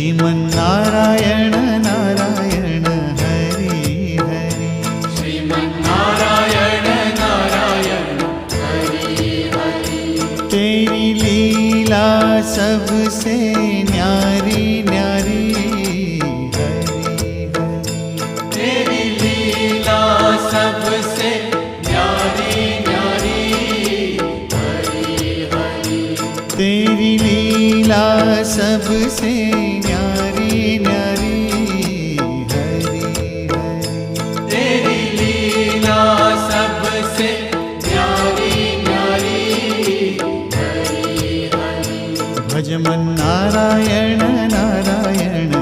श्रीमन्नारायण नारायण हरि हरि। श्रीमन्नारायण नारायण हरि हरि। तेरी लीला सबसे न्यारी न्यारी हरि हरि। तेरी लीला सबसे न्यारी न्यारी हरि हरि। तेरी लीला सबसे न्यारी न्यारी हरि हरि। तेरी लीला सबसे न्यारी न्यारी हरि हरि। भज मन नारायण नारायण